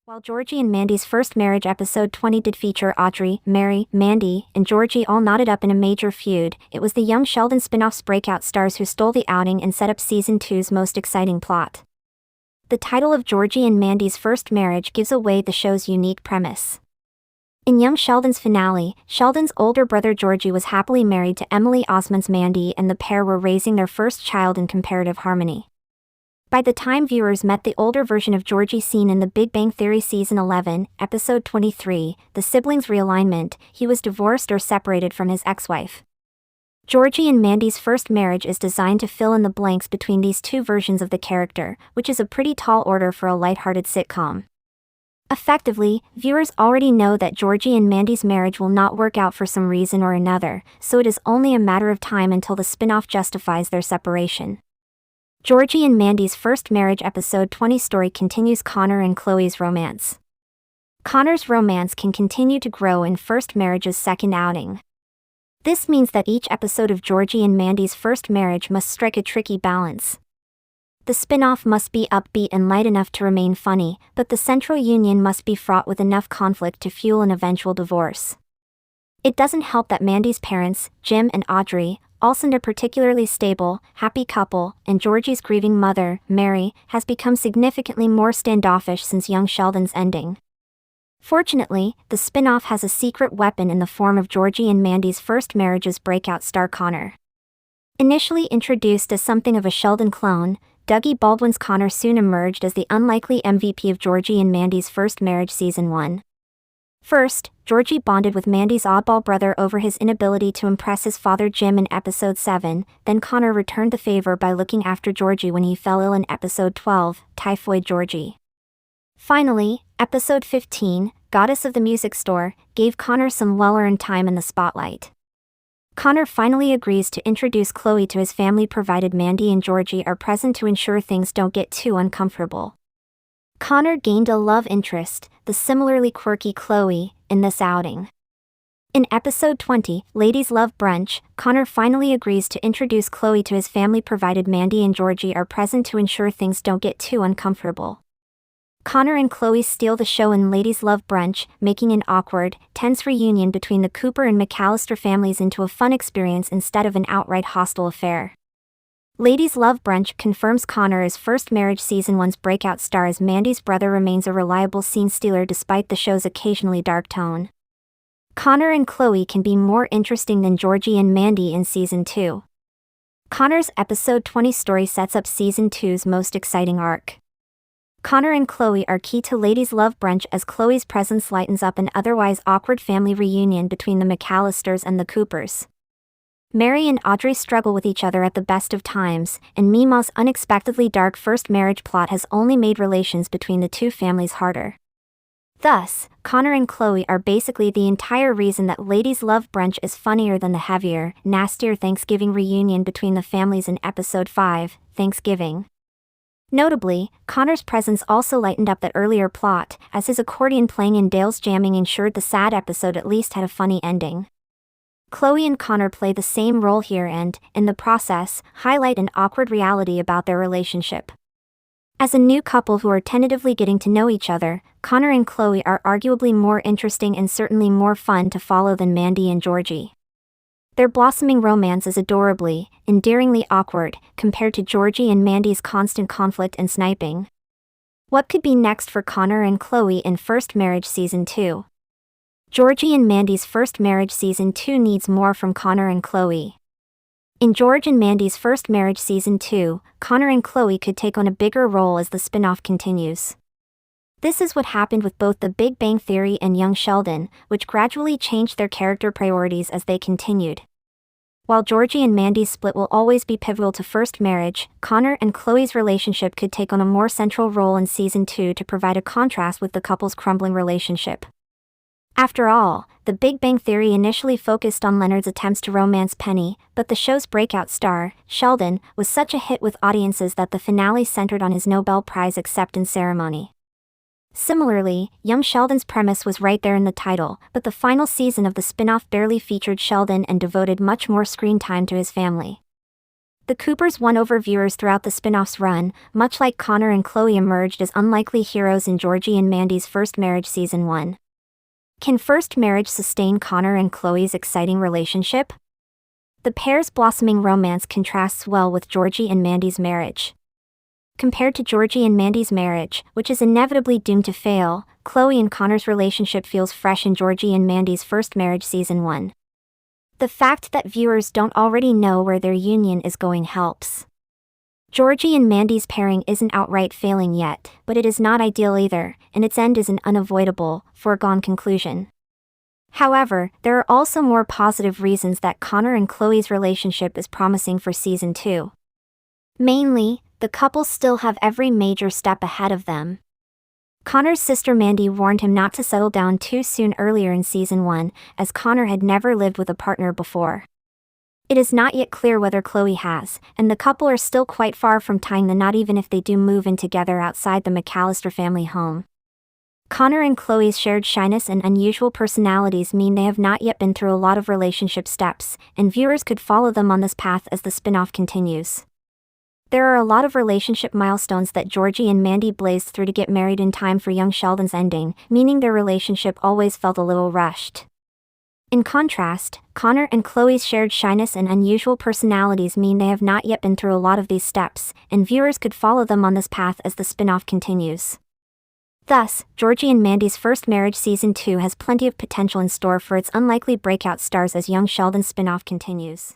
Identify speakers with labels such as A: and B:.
A: While Georgie and Mandy's first marriage episode 20 did feature Audrey, Mary, Mandy, and Georgie all knotted up in a major feud, it was the young Sheldon Spinoff's breakout stars who stole the outing and set up Season 2's most exciting plot. The title of Georgie and Mandy's first marriage gives away the show's unique premise. In young Sheldon's finale, Sheldon's older brother Georgie was happily married to Emily Osmond's Mandy, and the pair were raising their first child in comparative harmony. By the time viewers met the older version of Georgie seen in The Big Bang Theory Season 11, Episode 23, The Siblings' Realignment, he was divorced or separated from his ex-wife. Georgie and Mandy's first marriage is designed to fill in the blanks between these two versions of the character, which is a pretty tall order for a lighthearted sitcom. Effectively, viewers already know that Georgie and Mandy's marriage will not work out for some reason or another, so it is only a matter of time until the spin-off justifies their separation. Georgie and Mandy's first marriage episode 20 story continues Connor and Chloe's romance. Connor's romance can continue to grow in first marriage's second outing. This means that each episode of Georgie and Mandy's first marriage must strike a tricky balance. The spin-off must be upbeat and light enough to remain funny, but the central union must be fraught with enough conflict to fuel an eventual divorce. It doesn't help that Mandy's parents, Jim and Audrey, also a particularly stable, happy couple, and Georgie's grieving mother, Mary, has become significantly more standoffish since young Sheldon's ending. Fortunately, the spin-off has a secret weapon in the form of Georgie and Mandy's first marriage's breakout star Connor. Initially introduced as something of a Sheldon clone, Dougie Baldwin's Connor soon emerged as the unlikely MVP of Georgie and Mandy's first marriage Season 1. First, Georgie bonded with Mandy's oddball brother over his inability to impress his father Jim in Episode 7, then Connor returned the favor by looking after Georgie when he fell ill in Episode 12, Typhoid Georgie. Finally, Episode 15, Goddess of the Music Store, gave Connor some well-earned time in the spotlight. Connor finally agrees to introduce Chloe to his family provided Mandy and Georgie are present to ensure things don't get too uncomfortable. Connor gained a love interest, the similarly quirky Chloe, in this outing. In Episode 20, Ladies Love Brunch, Connor finally agrees to introduce Chloe to his family provided Mandy and Georgie are present to ensure things don't get too uncomfortable. Connor and Chloe steal the show in Ladies Love Brunch, making an awkward, tense reunion between the Cooper and McAllister families into a fun experience instead of an outright hostile affair. Ladies Love Brunch confirms Connor as first marriage Season 1's breakout star as Mandy's brother remains a reliable scene stealer despite the show's occasionally dark tone. Connor and Chloe can be more interesting than Georgie and Mandy in Season 2. Connor's Episode 20 story sets up Season 2's most exciting arc. Connor and Chloe are key to Ladies Love Brunch as Chloe's presence lightens up an otherwise awkward family reunion between the McAllisters and the Coopers. Mary and Audrey struggle with each other at the best of times, and Mima's unexpectedly dark first marriage plot has only made relations between the two families harder. Thus, Connor and Chloe are basically the entire reason that Ladies Love Brunch is funnier than the heavier, nastier Thanksgiving reunion between the families in Episode 5, Thanksgiving. Notably, Connor's presence also lightened up that earlier plot, as his accordion playing and Dale's jamming ensured the sad episode at least had a funny ending. Chloe and Connor play the same role here and, in the process, highlight an awkward reality about their relationship. As a new couple who are tentatively getting to know each other, Connor and Chloe are arguably more interesting and certainly more fun to follow than Mandy and Georgie. Their blossoming romance is adorably, endearingly awkward, compared to Georgie and Mandy's constant conflict and sniping. What could be next for Connor and Chloe in First Marriage Season 2? Georgie and Mandy's first marriage Season 2 needs more from Connor and Chloe. In George and Mandy's first marriage Season 2, Connor and Chloe could take on a bigger role as the spin-off continues. This is what happened with both The Big Bang Theory and Young Sheldon, which gradually changed their character priorities as they continued. While Georgie and Mandy's split will always be pivotal to first marriage, Connor and Chloe's relationship could take on a more central role in Season 2 to provide a contrast with the couple's crumbling relationship. After all, The Big Bang Theory initially focused on Leonard's attempts to romance Penny, but the show's breakout star, Sheldon, was such a hit with audiences that the finale centered on his Nobel Prize acceptance ceremony. Similarly, young Sheldon's premise was right there in the title, but the final season of the spin-off barely featured Sheldon and devoted much more screen time to his family. The Coopers won over viewers throughout the spin-off's run, much like Connor and Chloe emerged as unlikely heroes in Georgie and Mandy's First Marriage Season 1. Can First Marriage sustain Connor and Chloe's exciting relationship? The pair's blossoming romance contrasts well with Georgie and Mandy's marriage. Compared to Georgie and Mandy's marriage, which is inevitably doomed to fail, Chloe and Connor's relationship feels fresh in Georgie and Mandy's First Marriage Season 1. The fact that viewers don't already know where their union is going helps. Georgie and Mandy's pairing isn't outright failing yet, but it is not ideal either, and its end is an unavoidable, foregone conclusion. However, there are also more positive reasons that Connor and Chloe's relationship is promising for Season 2. Mainly, the couple still have every major step ahead of them. Connor's sister Mandy warned him not to settle down too soon earlier in Season 1, as Connor had never lived with a partner before. It is not yet clear whether Chloe has, and the couple are still quite far from tying the knot even if they do move in together outside the McAllister family home. Connor and Chloe's shared shyness and unusual personalities mean they have not yet been through a lot of relationship steps, and viewers could follow them on this path as the spin-off continues. There are a lot of relationship milestones that Georgie and Mandy blazed through to get married in time for young Sheldon's ending, meaning their relationship always felt a little rushed. In contrast, Connor and Chloe's shared shyness and unusual personalities mean they have not yet been through a lot of these steps, and viewers could follow them on this path as the spin-off continues. Thus, Georgie and Mandy's First Marriage Season 2 has plenty of potential in store for its unlikely breakout stars as young Sheldon's spin-off continues.